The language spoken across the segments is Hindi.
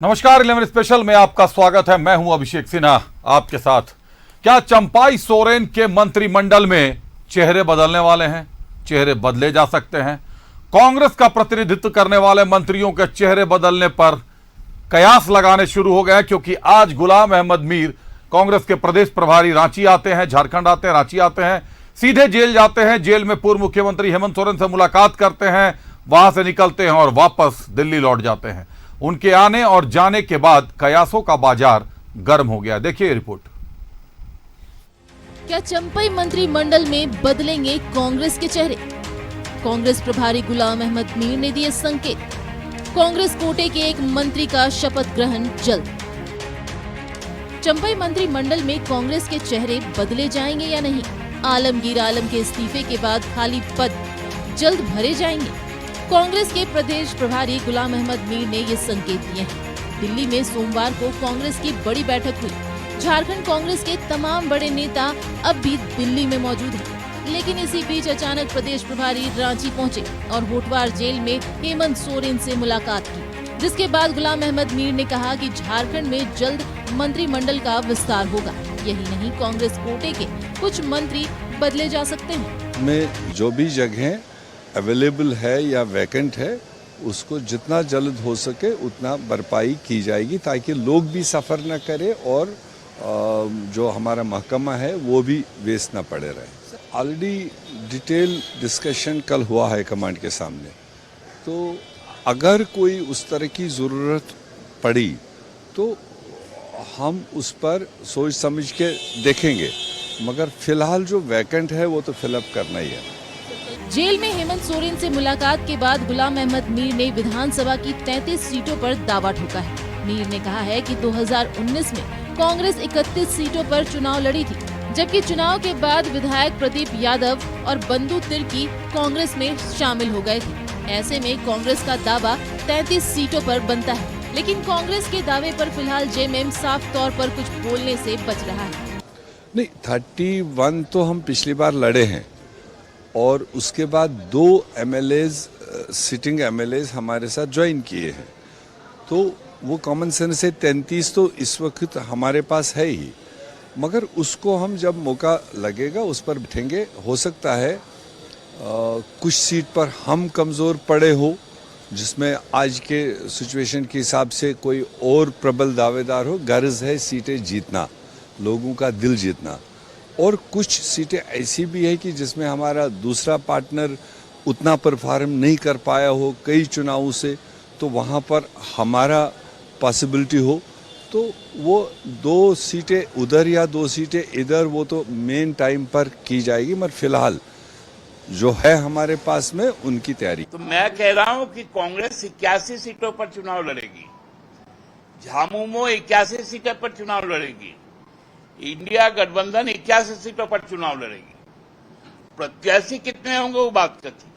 नमस्कार 11 स्पेशल में आपका स्वागत है। मैं हूं अभिषेक सिन्हा आपके साथ। क्या चंपाई सोरेन के मंत्रिमंडल में चेहरे बदलने वाले हैं? चेहरे बदले जा सकते हैं? कांग्रेस का प्रतिनिधित्व करने वाले मंत्रियों के चेहरे बदलने पर कयास लगाने शुरू हो गए, क्योंकि आज गुलाम अहमद मीर कांग्रेस के प्रदेश प्रभारी रांची आते हैं, झारखंड आते हैं, रांची आते हैं, सीधे जेल जाते हैं। जेल में पूर्व मुख्यमंत्री हेमंत सोरेन से मुलाकात करते हैं, वहां से निकलते हैं और वापस दिल्ली लौट जाते हैं। उनके आने और जाने के बाद कयासों का बाजार गर्म हो गया। देखिए रिपोर्ट। क्या चंपाई मंत्रिमंडल में बदलेंगे कांग्रेस के चेहरे? कांग्रेस प्रभारी गुलाम अहमद मीर ने दिए संकेत। कांग्रेस कोटे के एक मंत्री का शपथ ग्रहण जल्द। चंपाई मंत्रिमंडल में कांग्रेस के चेहरे बदले जाएंगे या नहीं? आलमगीर आलम के इस्तीफे के बाद खाली पद जल्द भरे जाएंगे? कांग्रेस के प्रदेश प्रभारी गुलाम अहमद मीर ने ये संकेत दिए हैं। दिल्ली में सोमवार को कांग्रेस की बड़ी बैठक हुई। झारखंड कांग्रेस के तमाम बड़े नेता अब भी दिल्ली में मौजूद हैं। लेकिन इसी बीच अचानक प्रदेश प्रभारी रांची पहुंचे और होटवार जेल में हेमंत सोरेन से मुलाकात की, जिसके बाद गुलाम अहमद मीर ने कहा कि झारखंड में जल्द मंत्रिमंडल का विस्तार होगा। यही नहीं, कांग्रेस कोटे के कुछ मंत्री बदले जा सकते हैं। में जो भी जगह अवेलेबल है या वैकेंट है, उसको जितना जल्द हो सके उतना भरपाई की जाएगी, ताकि लोग भी सफ़र न करें और जो हमारा महकमा है वो भी वेस्ट ना पड़े रहे। ऑलरेडी डिटेल डिस्कशन कल हुआ है कमांड के सामने, तो अगर कोई उस तरह की ज़रूरत पड़ी तो हम उस पर सोच समझ के देखेंगे, मगर फिलहाल जो वैकेंट है वो तो फिलअप करना ही है। जेल में हेमंत सोरेन से मुलाकात के बाद गुलाम अहमद मीर ने विधानसभा की 33 सीटों पर दावा ठोका है। मीर ने कहा है कि 2019 में कांग्रेस 31 सीटों पर चुनाव लड़ी थी, जबकि चुनाव के बाद विधायक प्रदीप यादव और बंधु तिर्की कांग्रेस में शामिल हो गए थे। ऐसे में कांग्रेस का दावा 33 सीटों पर बनता है, लेकिन कांग्रेस के दावे पर फिलहाल जेएमएम साफ तौर पर कुछ बोलने से बच रहा है। नहीं, 31 तो हम पिछली बार लड़े हैं और उसके बाद 2 एमएलएज सिटिंग एमएलएज हमारे साथ ज्वाइन किए हैं, तो वो कॉमन सेंस से 33 तो इस वक्त हमारे पास है ही, मगर उसको हम जब मौका लगेगा उस पर बैठेंगे। हो सकता है कुछ सीट पर हम कमज़ोर पड़े हो, जिसमें आज के सिचुएशन के हिसाब से कोई और प्रबल दावेदार हो। गर्ज है सीटें जीतना, लोगों का दिल जीतना, और कुछ सीटें ऐसी भी है कि जिसमें हमारा दूसरा पार्टनर उतना परफॉर्म नहीं कर पाया हो कई चुनावों से, तो वहाँ पर हमारा पॉसिबिलिटी हो, तो वो 2 सीटें उधर या 2 सीटें इधर, वो तो मेन टाइम पर की जाएगी। मगर फिलहाल जो है हमारे पास में उनकी तैयारी। तो मैं कह रहा हूं कि कांग्रेस 81 सीटों पर चुनाव लड़ेगी, झामुमो 81 सीटों पर चुनाव लड़ेगी, इंडिया गठबंधन 81 सीटों पर चुनाव लड़ेगी। प्रत्याशी कितने होंगे वो बात करती है।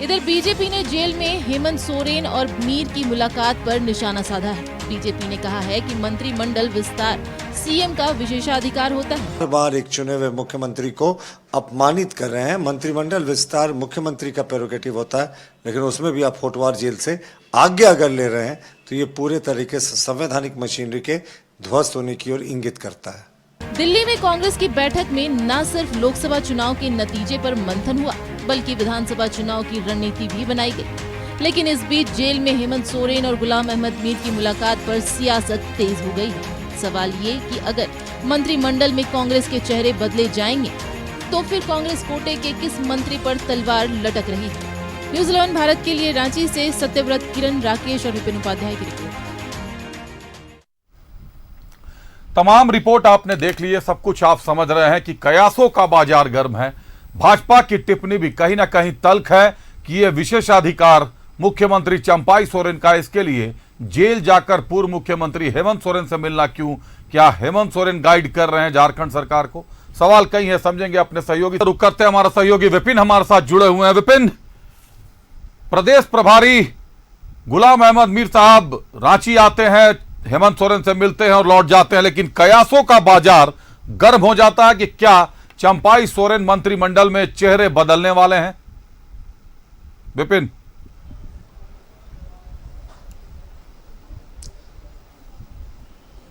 इधर बीजेपी ने जेल में हेमंत सोरेन और मीर की मुलाकात पर निशाना साधा है। बीजेपी ने कहा है कि मंत्रिमंडल विस्तार सीएम का विशेषाधिकार होता है। हर बार एक चुने हुए मुख्यमंत्री को अपमानित कर रहे हैं। मंत्रिमंडल विस्तार मुख्यमंत्री का प्रेरोगेटिव होता है, लेकिन उसमें भी आप होटवार जेल से आज्ञा अगर ले रहे हैं तो ये पूरे तरीके से संवैधानिक मशीनरी के ध्वस्त होने की ओर इंगित करता है। दिल्ली में कांग्रेस की बैठक में न सिर्फ लोकसभा चुनाव के नतीजे पर मंथन हुआ, बल्कि विधानसभा चुनाव की रणनीति भी बनाई गई। लेकिन इस बीच जेल में हेमंत सोरेन और गुलाम अहमद मीर की मुलाकात पर सियासत तेज हो गई है। सवाल ये कि अगर मंत्रिमंडल में कांग्रेस के चेहरे बदले जाएंगे तो फिर कांग्रेस कोटे के किस मंत्री पर तलवार लटक रही है। न्यूज़ 11 भारत के लिए रांची से सत्यव्रत, किरण, राकेश और विपिन उपाध्याय की रिपोर्ट। तमाम रिपोर्ट आपने देख ली है, सब कुछ आप समझ रहे हैं कि कयासों का बाजार गर्म है। भाजपा की टिप्पणी भी कहीं ना कहीं तल्ख है कि यह विशेषाधिकार मुख्यमंत्री चंपाई सोरेन का, इसके लिए जेल जाकर पूर्व मुख्यमंत्री हेमंत सोरेन से मिलना क्यों? क्या हेमंत सोरेन गाइड कर रहे हैं झारखंड सरकार को? सवाल कई है, समझेंगे अपने सहयोगी। रुक करते हैं, हमारा सहयोगी विपिन हमारे साथ जुड़े हुए हैं। विपिन, प्रदेश प्रभारी गुलाम अहमद मीर साहब रांची आते हैं, हेमंत सोरेन से मिलते हैं और लौट जाते हैं, लेकिन कयासों का बाजार गर्म हो जाता है कि क्या चंपाई सोरेन मंत्रिमंडल में चेहरे बदलने वाले हैं? विपिन।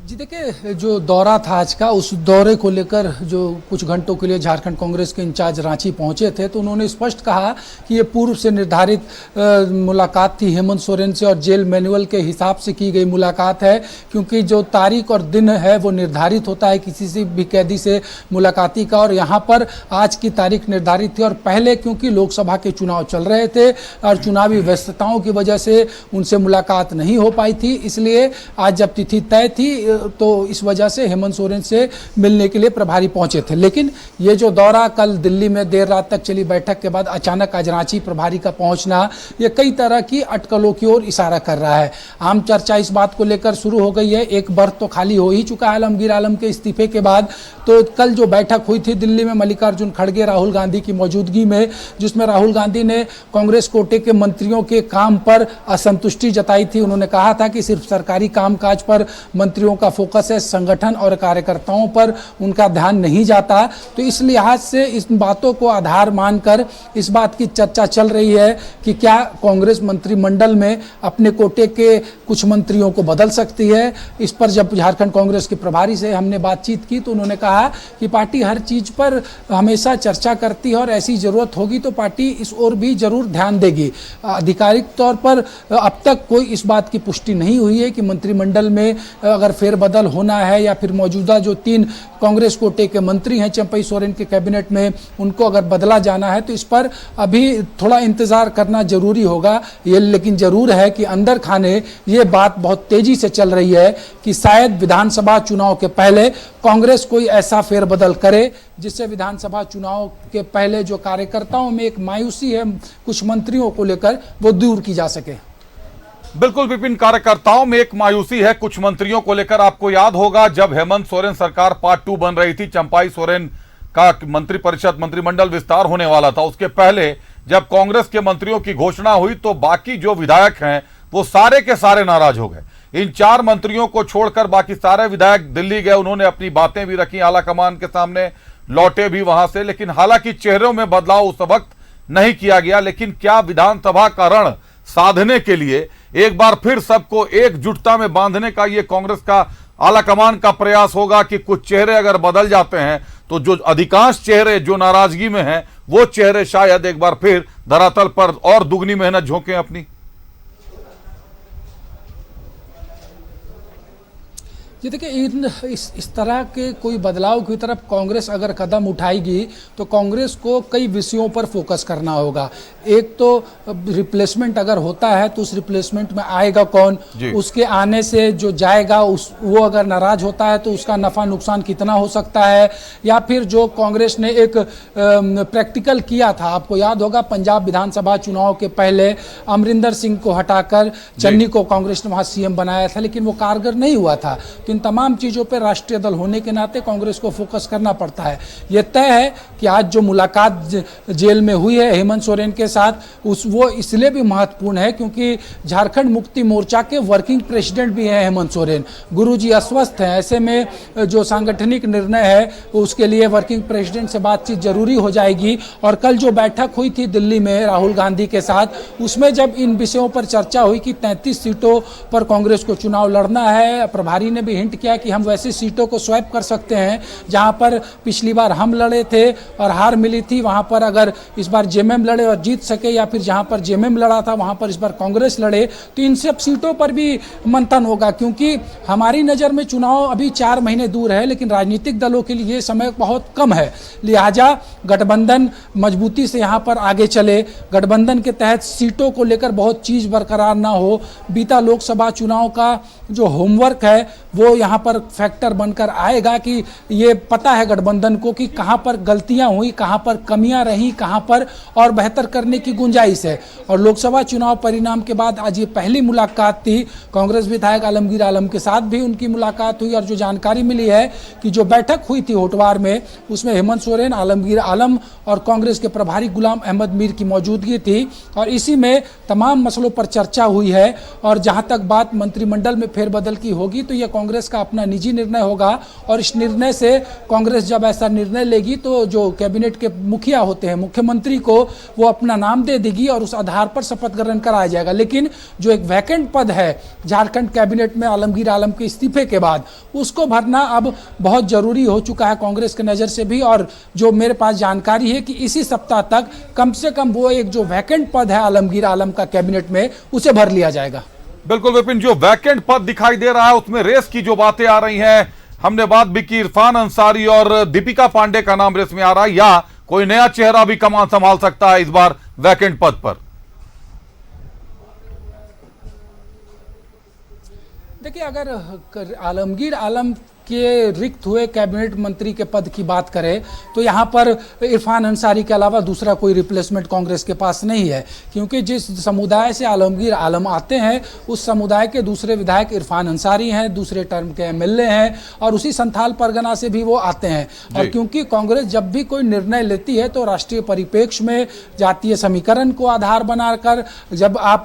जी देखिए, जो दौरा था आज का, उस दौरे को लेकर जो कुछ घंटों के लिए झारखंड कांग्रेस के इंचार्ज रांची पहुंचे थे, तो उन्होंने स्पष्ट कहा कि ये पूर्व से निर्धारित मुलाकात थी हेमंत सोरेन से और जेल मैनुअल के हिसाब से की गई मुलाकात है, क्योंकि जो तारीख और दिन है वो निर्धारित होता है किसी से भी कैदी से मुलाकाती का, और यहाँ पर आज की तारीख निर्धारित थी। और पहले क्योंकि लोकसभा के चुनाव चल रहे थे और चुनावी व्यस्तताओं की वजह से उनसे मुलाकात नहीं हो पाई थी, इसलिए आज जब तिथि तय थी तो इस वजह से हेमंत सोरेन से मिलने के लिए प्रभारी पहुंचे थे। लेकिन ये जो दौरा कल दिल्ली में देर रात तक चली बैठक के बाद अचानक आज रांची प्रभारी का पहुंचना, ये कई तरह की अटकलों की ओर इशारा कर रहा है। आम चर्चा इस बात को लेकर शुरू हो गई है, एक बर्थ तो खाली हो ही चुका है आलमगीर आलम के इस्तीफे के बाद। तो कल जो बैठक हुई थी दिल्ली में मल्लिकार्जुन खड़गे राहुल गांधी की मौजूदगी में, जिसमें राहुल गांधी ने कांग्रेस कोटे के मंत्रियों के काम पर असंतुष्टि जताई थी। उन्होंने कहा था कि सिर्फ सरकारी कामकाज पर मंत्रियों का फोकस है, संगठन और कार्यकर्ताओं पर उनका ध्यान नहीं जाता। तो इस लिहाज से इस बातों को आधार मानकर इस बात की चर्चा चल रही है कि क्या कांग्रेस मंत्रिमंडल में अपने कोटे के कुछ मंत्रियों को बदल सकती है। इस पर जब झारखंड कांग्रेस के प्रभारी से हमने बातचीत की तो उन्होंने कहा कि पार्टी हर चीज पर हमेशा चर्चा करती है और ऐसी जरूरत होगी तो पार्टी इस ओर भी जरूर ध्यान देगी। आधिकारिक तौर पर अब तक कोई इस बात की पुष्टि नहीं हुई है कि मंत्रिमंडल में अगर फेरबदल होना है या फिर मौजूदा जो 3 कांग्रेस कोटे के मंत्री हैं चंपई सोरेन के कैबिनेट में, उनको अगर बदला जाना है तो इस पर अभी थोड़ा इंतजार करना जरूरी होगा। ये लेकिन जरूर है कि अंदर खाने ये बात बहुत तेजी से चल रही है कि शायद विधानसभा चुनाव के पहले कांग्रेस कोई ऐसा फेरबदल करे जिससे विधानसभा चुनाव के पहले जो कार्यकर्ताओं में एक मायूसी है कुछ मंत्रियों को लेकर, वो दूर की जा सके। बिल्कुल विपिन, कार्यकर्ताओं में एक मायूसी है कुछ मंत्रियों को लेकर। आपको याद होगा जब हेमंत सोरेन सरकार पार्ट 2 बन रही थी, चंपाई सोरेन का मंत्रिपरिषद मंत्रिमंडल विस्तार होने वाला था, उसके पहले जब कांग्रेस के मंत्रियों की घोषणा हुई तो बाकी जो विधायक हैं वो सारे के सारे नाराज हो गए। इन 4 मंत्रियों को छोड़कर बाकी सारे विधायक दिल्ली गए, उन्होंने अपनी बातें भी रखी आला कमान के सामने, लौटे भी वहां से। लेकिन हालांकि चेहरों में बदलाव उस वक्त नहीं किया गया। लेकिन क्या विधानसभा का रण साधने के लिए एक बार फिर सबको एकजुटता में बांधने का ये कांग्रेस का आलाकमान का प्रयास होगा कि कुछ चेहरे अगर बदल जाते हैं तो जो अधिकांश चेहरे जो नाराजगी में हैं वो चेहरे शायद एक बार फिर धरातल पर और दुगनी मेहनत झोंकें अपनी। ये देखिए, इस तरह के कोई बदलाव की तरफ कांग्रेस अगर कदम उठाएगी तो कांग्रेस को कई विषयों पर फोकस करना होगा। एक तो रिप्लेसमेंट अगर होता है तो उस रिप्लेसमेंट में आएगा कौन, उसके आने से जो जाएगा वो अगर नाराज होता है तो उसका नफा नुकसान कितना हो सकता है। या फिर जो कांग्रेस ने एक प्रैक्टिकल किया था, आपको याद होगा पंजाब विधानसभा चुनाव के पहले अमरिंदर सिंह को हटाकर चन्नी को कांग्रेस ने वहां सीएम बनाया था, लेकिन वो कारगर नहीं हुआ था। इन तमाम चीज़ों पर राष्ट्रीय दल होने के नाते कांग्रेस को फोकस करना पड़ता है। यह तय है कि आज जो मुलाकात जेल में हुई है हेमंत सोरेन के साथ, वो इसलिए भी महत्वपूर्ण है क्योंकि झारखंड मुक्ति मोर्चा के वर्किंग प्रेसिडेंट भी हैं हेमंत सोरेन। गुरुजी अस्वस्थ हैं, ऐसे में जो सांगठनिक निर्णय है उसके लिए वर्किंग प्रेसिडेंट से बातचीत जरूरी हो जाएगी। और कल जो बैठक हुई थी दिल्ली में राहुल गांधी के साथ, उसमें जब इन विषयों पर चर्चा हुई कि 33 सीटों पर कांग्रेस को चुनाव लड़ना है, प्रभारी ने भी हिंट किया कि हम वैसी सीटों को स्वैप कर सकते हैं जहां पर पिछली बार हम लड़े थे और हार मिली थी, वहां पर अगर इस बार जेएमएम लड़े और जीत सके, या फिर जहां पर जेएमएम लड़ा था वहां पर इस बार कांग्रेस लड़े, तो इन सब सीटों पर भी मंथन होगा। क्योंकि हमारी नजर में चुनाव अभी 4 महीने दूर है, लेकिन राजनीतिक दलों के लिए समय बहुत कम है, लिहाजा गठबंधन मजबूती से यहां पर आगे चले, गठबंधन के तहत सीटों को लेकर बहुत चीज बरकरार ना हो। बीता लोकसभा चुनाव का जो होमवर्क है वो यहाँ पर फैक्टर बनकर आएगा कि ये पता है गठबंधन को कि कहाँ पर गलतियाँ हुई, कहाँ पर कमियाँ रहीं, कहाँ पर और बेहतर करने की गुंजाइश है। और लोकसभा चुनाव परिणाम के बाद आज ये पहली मुलाकात थी कांग्रेस विधायक आलमगीर आलम के साथ भी उनकी मुलाकात हुई। और जो जानकारी मिली है कि जो बैठक हुई थी होटवार में, उसमें हेमंत सोरेन, आलमगीर आलम और कांग्रेस के प्रभारी गुलाम अहमद मीर की मौजूदगी थी और इसी में तमाम मसलों पर चर्चा हुई है। और जहाँ तक बात मंत्रिमंडल में फेरबदल की होगी तो यह कांग्रेस कांग्रेस का अपना निजी निर्णय होगा और इस निर्णय से कांग्रेस जब ऐसा निर्णय लेगी तो जो कैबिनेट के मुखिया होते हैं, मुख्यमंत्री को वो अपना नाम दे देगी और उस आधार पर शपथ ग्रहण कराया जाएगा। लेकिन जो एक वैकेंट पद है झारखंड कैबिनेट में आलमगीर आलम के इस्तीफे के बाद, उसको भरना अब बहुत जरूरी हो चुका है कांग्रेस की नज़र से भी। और जो मेरे पास जानकारी है कि इसी सप्ताह तक कम से कम वो एक जो वैकेंट पद है आलमगीर आलम का कैबिनेट में, उसे भर लिया जाएगा। बिल्कुल विपिन, जो वैकेंट पद दिखाई दे रहा है उसमें रेस की जो बातें आ रही हैं, हमने बात भी की इरफान अंसारी और दीपिका पांडे का नाम रेस में आ रहा है, या कोई नया चेहरा भी कमान संभाल सकता है इस बार वैकेंट पद पर? देखिए, अगर आलमगीर आलम के रिक्त हुए कैबिनेट मंत्री के पद की बात करें तो यहाँ पर इरफान अंसारी के अलावा दूसरा कोई रिप्लेसमेंट कांग्रेस के पास नहीं है, क्योंकि जिस समुदाय से आलमगीर आलम आते हैं उस समुदाय के दूसरे विधायक इरफान अंसारी हैं, दूसरे टर्म के एमएलए हैं और उसी संथाल परगना से भी वो आते हैं। और क्योंकि कांग्रेस जब भी कोई निर्णय लेती है तो राष्ट्रीय परिप्रेक्ष्य में जातीय समीकरण को आधार बनाकर जब आप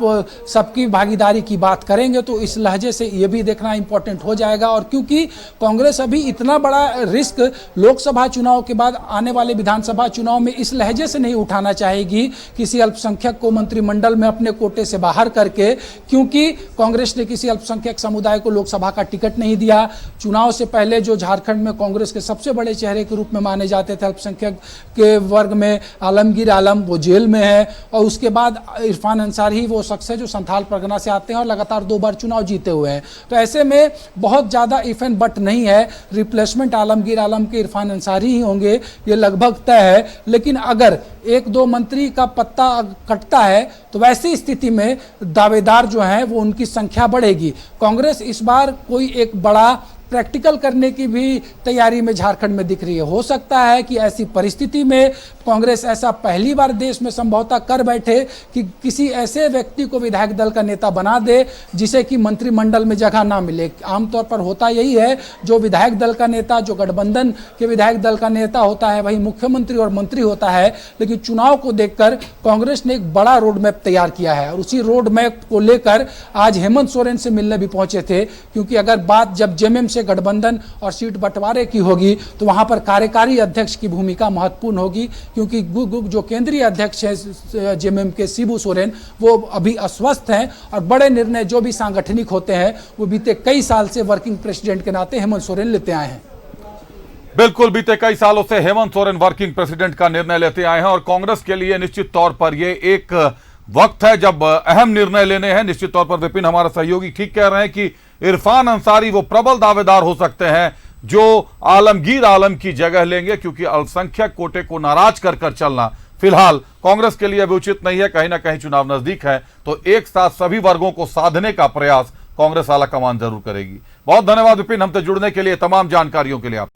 सबकी भागीदारी की बात करेंगे तो इस लहजे से ये भी देखना इंपॉर्टेंट हो जाएगा। और क्योंकि कांग्रेस अभी इतना बड़ा रिस्क लोकसभा चुनाव के बाद आने वाले विधानसभा चुनाव में इस लहजे से नहीं उठाना चाहेगी किसी अल्पसंख्यक को मंत्रिमंडल में अपने कोटे से बाहर करके, क्योंकि कांग्रेस ने किसी अल्पसंख्यक समुदाय को लोकसभा का टिकट नहीं दिया। चुनाव से पहले जो झारखंड में कांग्रेस के सबसे बड़े चेहरे के रूप में माने जाते थे अल्पसंख्यक के वर्ग में, आलमगीर आलम, वो जेल में है। और उसके बाद इरफान अंसारी वो शख्स है जो संथाल परगना से आते हैं और लगातार 2 बार चुनाव जीते हुए हैं। तो ऐसे में बहुत ज्यादा इफ एंड बट नहीं है, रिप्लेसमेंट आलमगीर आलम के इरफान अंसारी ही होंगे, ये लगभग तय है। लेकिन अगर 1-2 मंत्री का पत्ता कटता है तो वैसी स्थिति में दावेदार जो हैं वो उनकी संख्या बढ़ेगी। कांग्रेस इस बार कोई एक बड़ा प्रैक्टिकल करने की भी तैयारी में झारखंड में दिख रही है। हो सकता है कि ऐसी परिस्थिति में कांग्रेस ऐसा पहली बार देश में संभवतः कर बैठे कि किसी ऐसे व्यक्ति को विधायक दल का नेता बना दे जिसे कि मंत्रिमंडल में जगह ना मिले। आमतौर पर होता यही है, जो विधायक दल का नेता, जो गठबंधन के विधायक दल का नेता होता है वही मुख्यमंत्री और मंत्री होता है। लेकिन चुनाव को देखकर कांग्रेस ने एक बड़ा रोड मैप तैयार किया है और उसी रोड मैप को लेकर आज हेमंत सोरेन से मिलने भी पहुंचे थे। क्योंकि अगर बात जब जेएमएम से गठबंधन और सीट बंटवारे की होगी तो वहां पर कार्यकारी अध्यक्ष की भूमिका महत्वपूर्ण होगी, क्योंकि जो केंद्रीय अध्यक्ष है जेएमएम के शिबू सोरेन, वो अभी अस्वस्थ हैं और बड़े निर्णय जो भी सांगठनिक होते हैं वो बीते कई साल से वर्किंग प्रेसिडेंट के नाते हेमंत सोरेन लेते आए हैं। बिल्कुल, बीते कई सालों से हेमंत सोरेन वर्किंग प्रेसिडेंट का निर्णय लेते आए हैं और कांग्रेस के लिए निश्चित तौर पर यह एक वक्त है जब अहम निर्णय लेने हैं। निश्चित तौर पर विपिन, हमारे सहयोगी ठीक कह रहे हैं कि इरफान अंसारी वो प्रबल दावेदार हो सकते हैं जो आलमगीर आलम की जगह लेंगे, क्योंकि अल्पसंख्यक कोटे को नाराज कर कर चलना फिलहाल कांग्रेस के लिए अभी उचित नहीं है। कहीं ना कहीं चुनाव नजदीक है तो एक साथ सभी वर्गों को साधने का प्रयास कांग्रेस आला कमान जरूर करेगी। बहुत धन्यवाद विपिन, हमसे जुड़ने के लिए, तमाम जानकारियों के लिए आप।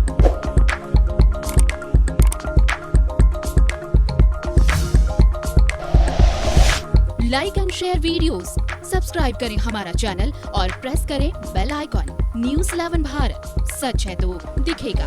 Like and share videos, subscribe करें हमारा चैनल और प्रेस करें बेल आइकॉन। न्यूज़ 11 भारत, सच है तो दिखेगा।